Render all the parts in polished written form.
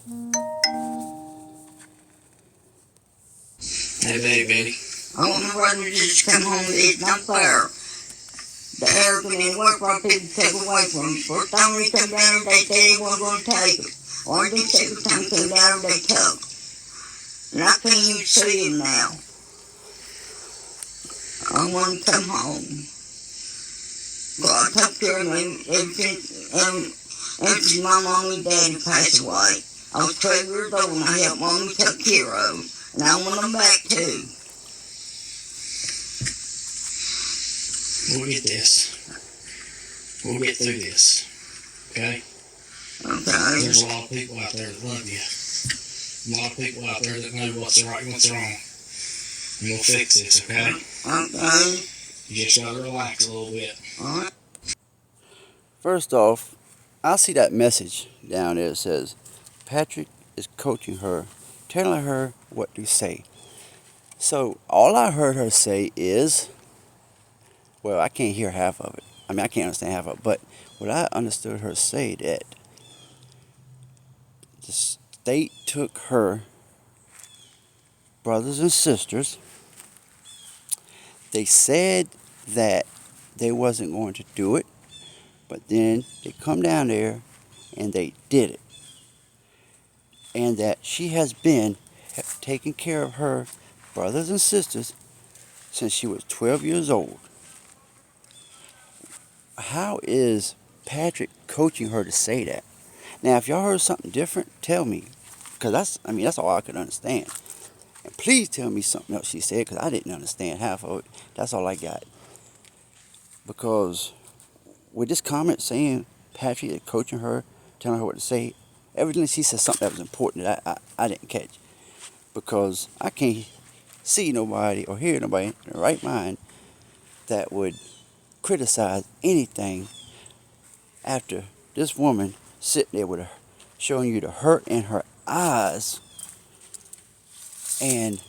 Hey, baby. I want my brother to just come home. It's not fair. The arrogant and work for people take away from him. First time they come down, they say they weren't going to take him. Or the second time they come down, they took. And I can't even see him now. I want to come home. God took care of me ever since my mom and daddy passed away. I was 12 years old and I helped mommy take care of them. And I want them back too. We'll get this. We'll get through this. Okay? Okay. There's a lot of people out there that love you. A lot of people out there that know what's right and what's wrong. And we'll fix this, okay? Okay. You just gotta relax a little bit. Alright. First off, I see that message down there that says, Patrick is coaching her, telling her what to say. So all I heard her say is, well, I can't hear half of it. I mean, I can't understand half of it. But what I understood her say that the state took her brothers and sisters. They said that they wasn't going to do it, but then they come down there and they did it. And that she has been taking care of her brothers and sisters since she was 12 years old. How is Patrick coaching her to say that? Now, if y'all heard something different, tell me. Because that's all I could understand. And please tell me something else she said, because I didn't understand half of it. That's all I got. Because with this comment saying Patrick is coaching her, telling her what to say, evidently she said something that was important that I didn't catch. Because I can't see nobody or hear nobody in the right mind that would criticize anything after this woman sitting there with her, showing you the hurt in her eyes, and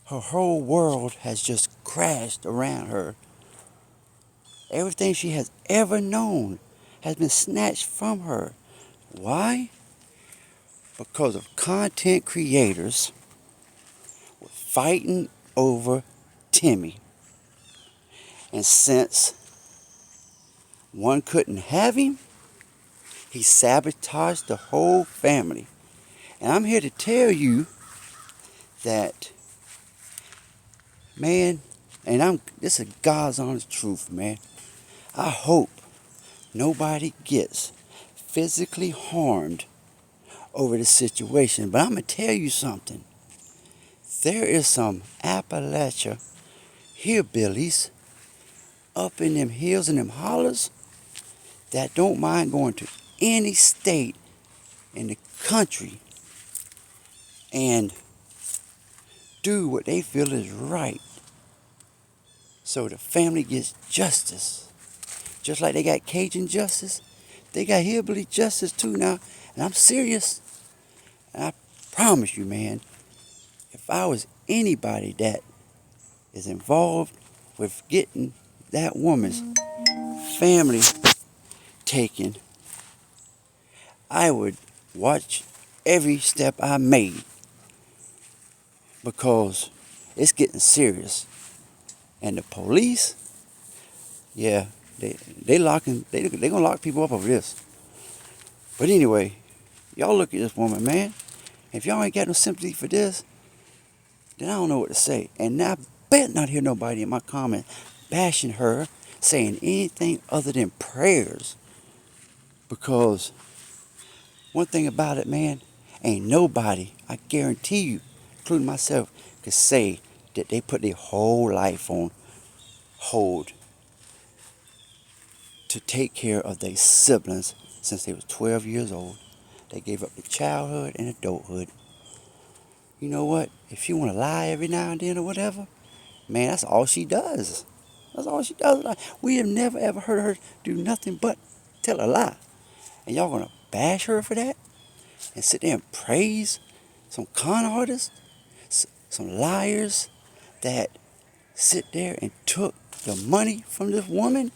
her whole world has just crashed around her. Everything she has ever known has been snatched from her. Why? Because of content creators fighting over Timmy. And since one couldn't have him, he sabotaged the whole family. And I'm here to tell you that, man, and this is God's honest truth, man. I hope nobody gets physically harmed over the situation. But I'm going to tell you something. There is some Appalachia hillbillies up in them hills and them hollers that don't mind going to any state in the country and do what they feel is right so the family gets justice. Just like they got Cajun justice, they got hillbilly justice too now. And I'm serious. And I promise you, man, if I was anybody that is involved with getting that woman's family taken, I would watch every step I made, because it's getting serious. And the police, yeah, they gonna lock people up over this. But anyway, y'all look at this woman, man. If y'all ain't got no sympathy for this, then I don't know what to say. And I bet not hear nobody in my comment bashing her, saying anything other than prayers. Because one thing about it, man, ain't nobody, I guarantee you, including myself, could say that they put their whole life on hold to take care of their siblings since they was 12 years old. They gave up their childhood and adulthood. You know what? If she want to lie every now and then or whatever, man, that's all she does. That's all she does. We have never ever heard her do nothing but tell a lie. And y'all gonna bash her for that? And sit there and praise some con artists, some liars that sit there and took the money from this woman?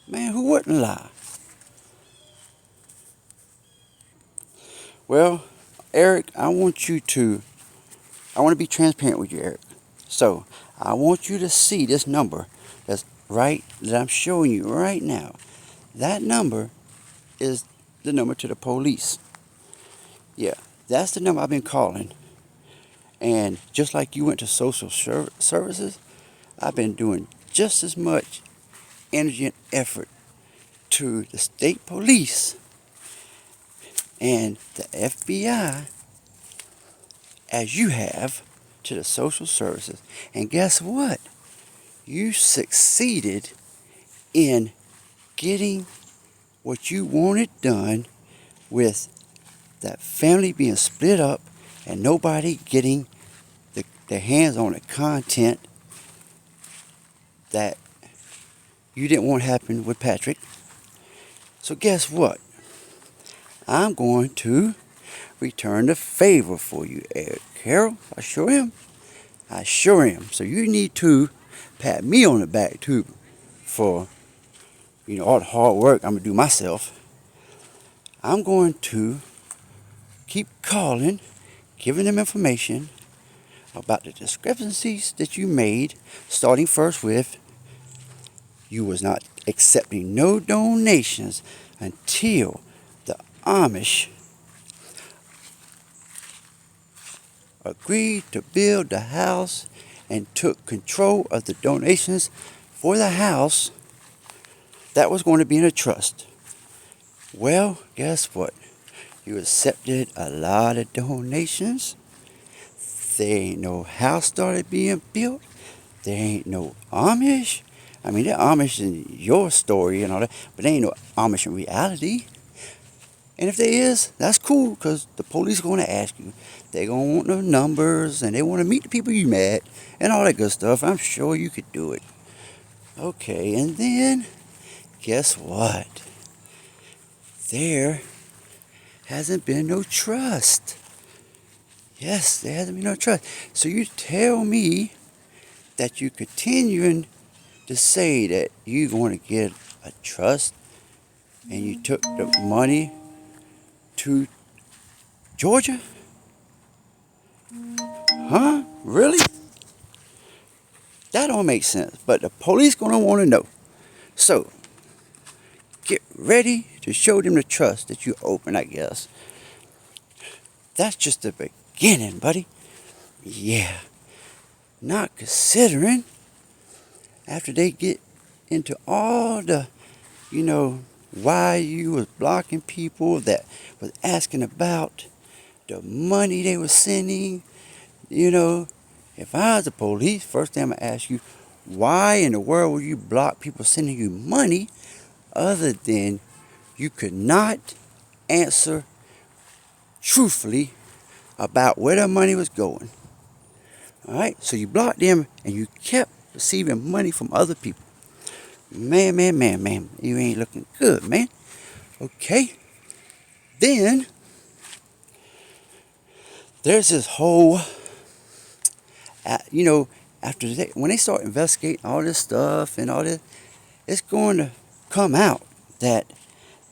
Man, who wouldn't lie? Well, Eric, I want to be transparent with you, Eric. So, I want you to see this number that I'm showing you right now. That number is the number to the police. Yeah, that's the number I've been calling. And just like you went to social services, I've been doing just as much energy and effort to the state police and the FBI as you have to the social services. And guess what? You succeeded in getting what you wanted done with that family being split up and nobody getting their hands on the content that you didn't want to happen with Patrick. So guess what? I'm going to return the favor for you, Eric Carroll. I sure am. I sure am. So you need to pat me on the back too for all the hard work I'm gonna do myself. I'm going to keep calling, giving them information about the discrepancies that you made, starting first with you was not accepting no donations until the Amish agreed to build the house and took control of the donations for the house that was going to be in a trust. Well, guess what? You accepted a lot of donations. There ain't no house started being built. There ain't no Amish. I mean, they're Amish in your story and all that, but there ain't no Amish in reality. And if there is, that's cool, because the police are going to ask you. They're going to want the numbers, and they want to meet the people you met, and all that good stuff. I'm sure you could do it. Okay, and then, guess what? There hasn't been no trust. Yes, there hasn't been no trust. So you tell me that you're continuing to say that you're going to get a trust, and you took the money to Georgia? Huh? Really? That don't make sense. But the police gonna want to know. So get ready to show them the trust that you open, I guess. That's just the beginning, buddy. Yeah. Not considering after they get into all the, why you was blocking people that was asking about the money they were sending. If I was the police, first thing I'm going to ask you, why in the world would you block people sending you money other than you could not answer truthfully about where the money was going? All right, so you blocked them and you kept receiving money from other people. Man, you ain't looking good, man. Okay, then there's this whole, after when they start investigating all this stuff and all this, it's going to come out that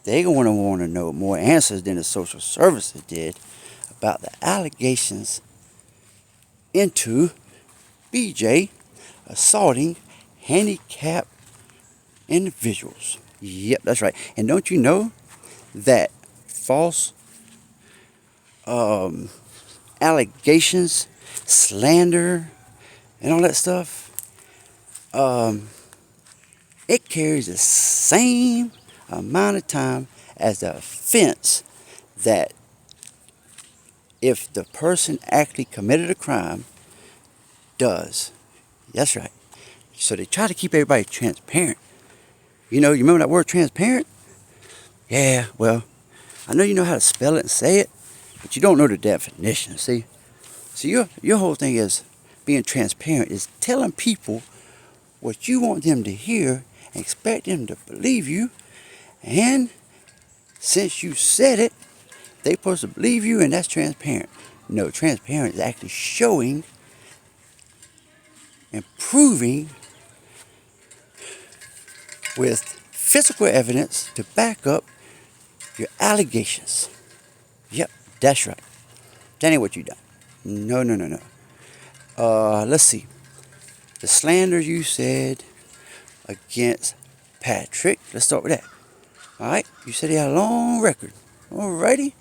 they're going to want to know more answers than the social services did about the allegations into BJ assaulting handicapped individuals. Yep, that's right. And don't you know that false allegations, slander, and all that stuff, it carries the same amount of time as the offense that if the person actually committed a crime does. That's right. So they try to keep everybody transparent. You remember that word transparent? Yeah, well, I know you know how to spell it and say it, but you don't know the definition, see? So your whole thing is being transparent, is telling people what you want them to hear and expect them to believe you. And since you said it, they're supposed to believe you, and that's transparent. No, transparent is actually showing and proving with physical evidence to back up your allegations. Yep. That's right. That ain't what you done. No, no, no, no. Let's see. The slander you said against Patrick. Let's start with that. All right. You said he had a long record. Alrighty.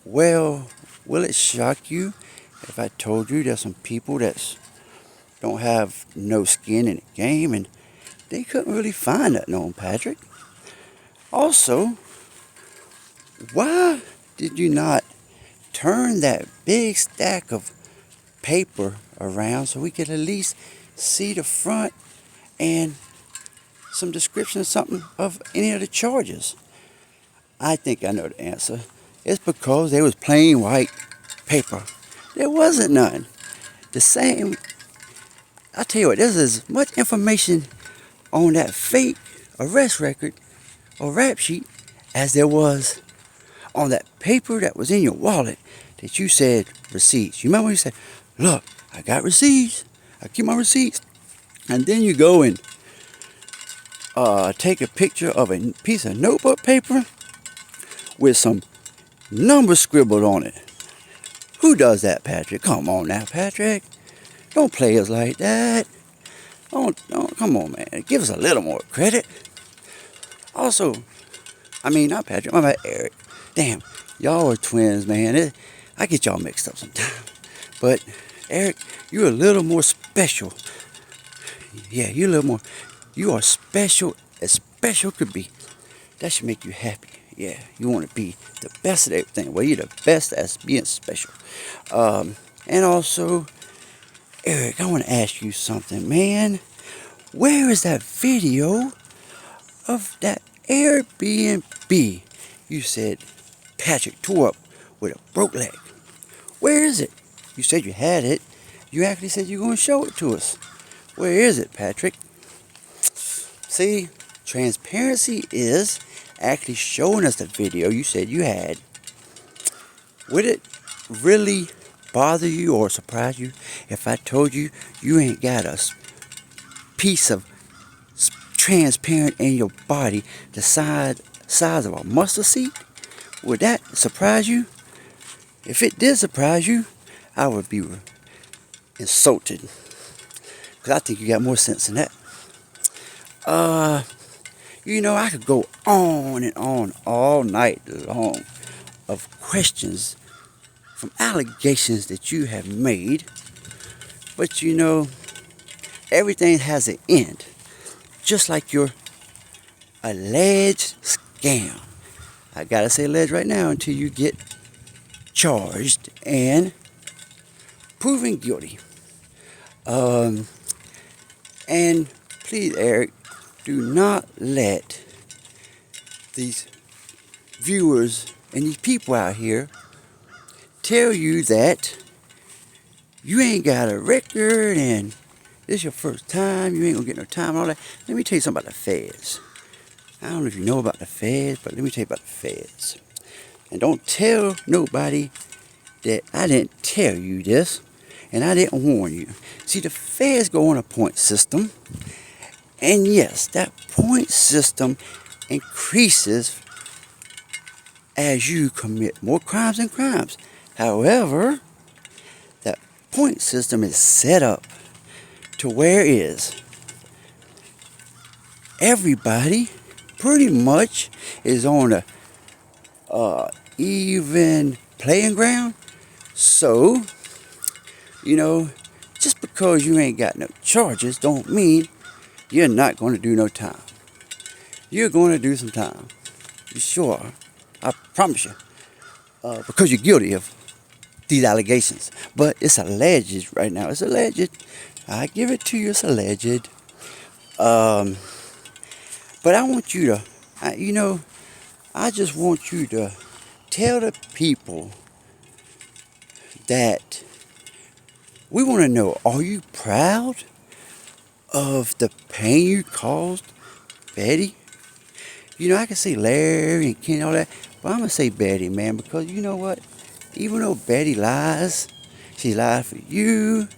Well, will it shock you if I told you there's some people that don't have no skin in the game and they couldn't really find that on Patrick? Also, why did you not turn that big stack of paper around so we could at least see the front and some description of something of any of the charges? I think I know the answer. It's because they was plain white paper. There wasn't none. The same, I tell you what, there's as much information on that fake arrest record or rap sheet as there was on that paper that was in your wallet that you said receipts. You remember when you said, look, I got receipts. I keep my receipts. And then you go and take a picture of a piece of notebook paper with some numbers scribbled on it. Who does that, Patrick? Come on now, Patrick. Don't play us like that. Don't, come on, man. Give us a little more credit. Also, not Patrick, my bad, Eric. Damn, y'all are twins, man. I get y'all mixed up sometimes. But, Eric, you're a little more special. Yeah, you're a little more. You are special as special could be. That should make you happy. Yeah, you want to be the best at everything. Well, you're the best at being special. And also, Eric, I want to ask you something, man. Where is that video of that Airbnb you said Patrick tore up with a broke leg? Where is it? You said you had it. You actually said you were going to show it to us. Where is it, Patrick? See, transparency is actually showing us the video you said you had. Would it really bother you or surprise you if I told you you ain't got a piece of transparent in your body the size of a mustard seed? Would that surprise you? If it did surprise you, I would be insulted. Because I think you got more sense than that. I could go on and on all night long of questions from allegations that you have made. But everything has an end. Just like your alleged scam. I gotta say alleged right now until you get charged and proven guilty. And please, Eric, do not let these viewers and these people out here tell you that you ain't got a record and this is your first time, you ain't gonna get no time and all that. Let me tell you something about the feds. I don't know if you know about the feds, but let me tell you about the feds. And don't tell nobody that I didn't tell you this and I didn't warn you. See, the feds go on a point system. And yes, that point system increases as you commit more crimes and crimes. However, that point system is set up to where everybody pretty much is on a even playing ground. So, just because you ain't got no charges don't mean you're not going to do no time. You're going to do some time. You sure are. I promise you. Because you're guilty of these allegations. But it's alleged right now. It's alleged. I give it to you. It's alleged. But I want you to, I just want you to tell the people that we want to know, are you proud of the pain you caused Betty? I can say Larry and Kenny and all that, but I'm going to say Betty, man, because you know what? Even though Betty lies, she lied for you,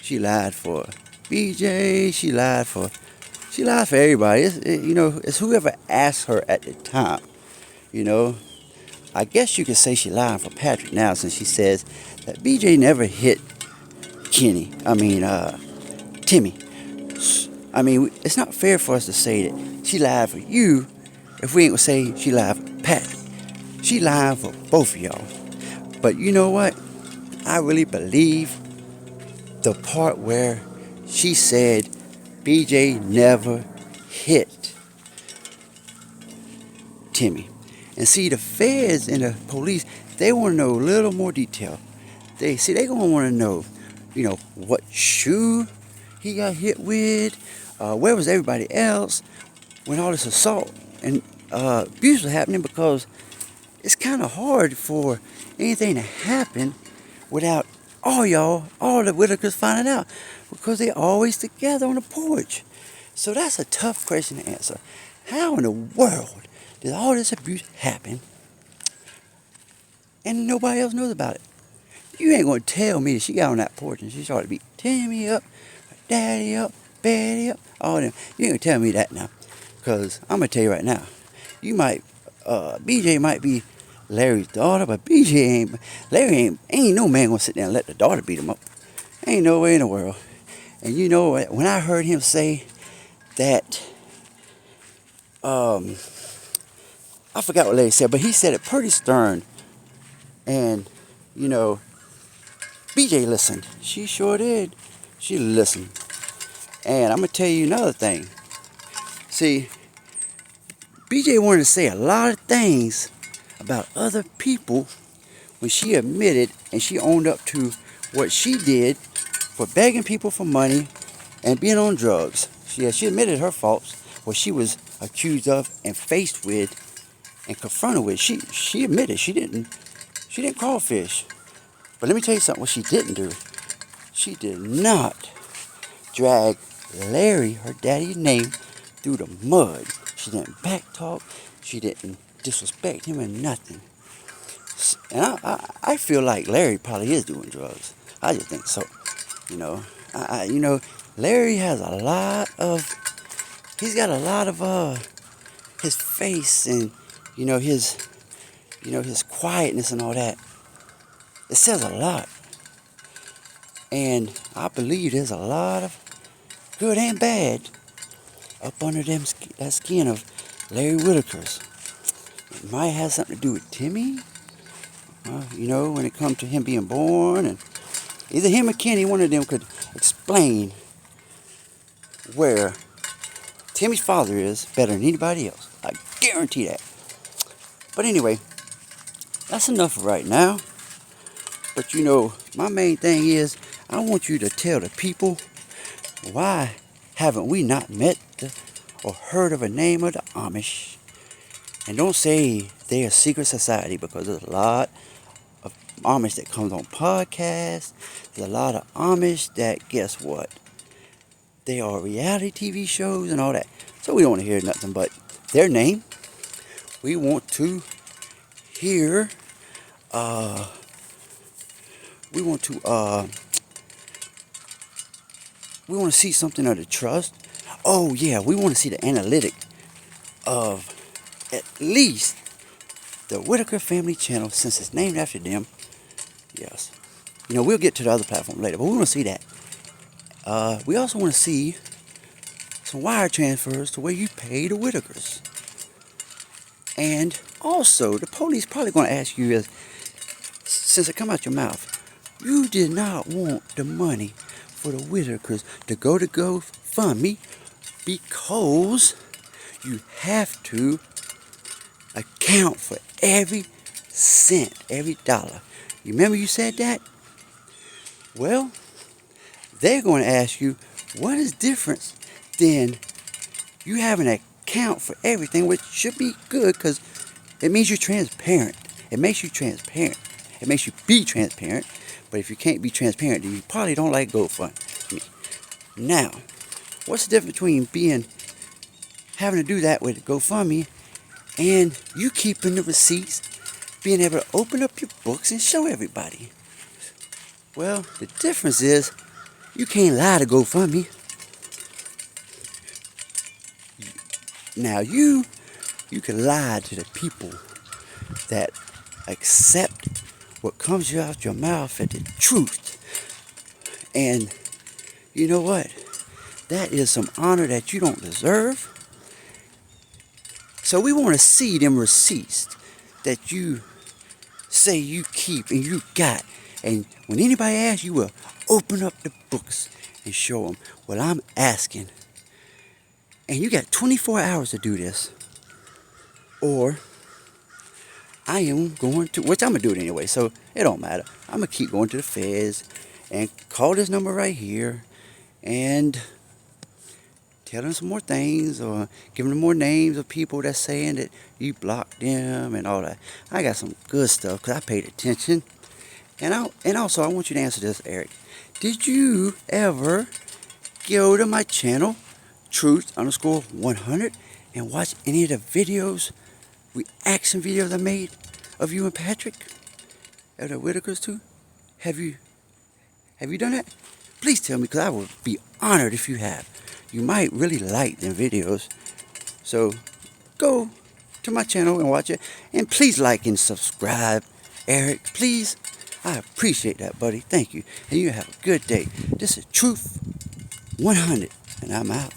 she lied for BJ, she lied for everybody. It's whoever asked her at the time, I guess you could say she lying for Patrick now, since she says that BJ never hit Timmy. I mean, it's not fair for us to say that she lied for you if we ain't gonna say she lied for Patrick. She lied for both of y'all. But you know what? I really believe the part where she said BJ never hit Timmy. And see, the feds and the police, they want to know a little more detail. They gonna want to know, what shoe he got hit with, where was everybody else when all this assault and abuse was happening, because it's kind of hard for anything to happen without all the Whitakers finding out, because they're always together on the porch. So that's a tough question to answer. How in the world did all this abuse happen and nobody else knows about it? You ain't gonna tell me that she got on that porch and she started to beat Timmy up, Daddy up, Betty up, all them. You ain't gonna tell me that now, because I'm gonna tell you right now. BJ might be Larry's daughter, but ain't no man gonna sit there and let the daughter beat him up. Ain't no way in the world. And you know what? When I heard him say that, I forgot what Larry said, but he said it pretty stern. And, BJ listened. She sure did. She listened. And I'm going to tell you another thing. See, BJ wanted to say a lot of things about other people when she admitted and she owned up to what she did for begging people for money and being on drugs. She admitted her faults, what she was accused of and faced with and confronted with. She admitted she didn't crawfish. But let me tell you something, what she didn't do. She did not drag Larry, her daddy's name, through the mud. She didn't backtalk. She didn't disrespect him or nothing. And I feel like Larry probably is doing drugs. I just think so. Larry has he's got a lot of his face and his quietness and all that. It says a lot. And I believe there's a lot of good and bad up under that skin of Larry Whitaker's. It might have something to do with Timmy. When it comes to him being born, and either him or Kenny, one of them could explain where Timmy's father is better than anybody else. I guarantee that. But anyway, that's enough for right now. But my main thing is, I want you to tell the people, why haven't we not met or heard of a name of the Amish? And don't say they're a secret society, because there's a lot of Amish that comes on podcasts. There's a lot of Amish that, guess what? They are reality TV shows and all that. So we don't want to hear nothing but their name. We want to hear, we want to see something of the trust. Oh yeah, we want to see the analytic of at least the Whitaker Family Channel, since it's named after them. Yes. We'll get to the other platform later, but we want to see that. We also want to see some wire transfers to where you pay the Whitakers. And also, the police probably going to ask you, since it come out your mouth, you did not want the money for the Whitakers to go to GoFundMe, because you have to account for every cent, every dollar. You remember you said that? Well, they're going to ask you, what is different than you having an account for everything, which should be good, because it means you're transparent. It makes you transparent. It makes you be transparent. But if you can't be transparent, then you probably don't like GoFundMe. Now, what's the difference between having to do that with GoFundMe and you keeping the receipts, being able to open up your books and show everybody? Well, the difference is you can't lie to GoFundMe. Now you can lie to the people that accept what comes out your mouth as the truth. And you know what? That is some honor that you don't deserve. So we want to see them receipts that you say you keep and you got. And when anybody asks, you will open up the books and show them. Well, I'm asking. And you got 24 hours to do this. Or I am going to, which I'm going to do it anyway, so it don't matter. I'm going to keep going to the feds and call this number right here and tell them some more things or give them more names of people that's saying that you blocked them and all that. I got some good stuff because I paid attention. And also, I want you to answer this, Eric. Did you ever go to my channel, Truth_100, and watch any of the videos, reaction videos I made of you and Patrick? Of the Whitakers too? Have you done that? Please tell me, because I would be honored if you have. You might really like them videos. So go to my channel and watch it. And please like and subscribe, Eric. Please. I appreciate that, buddy. Thank you. And you have a good day. This is Truth 100. And I'm out.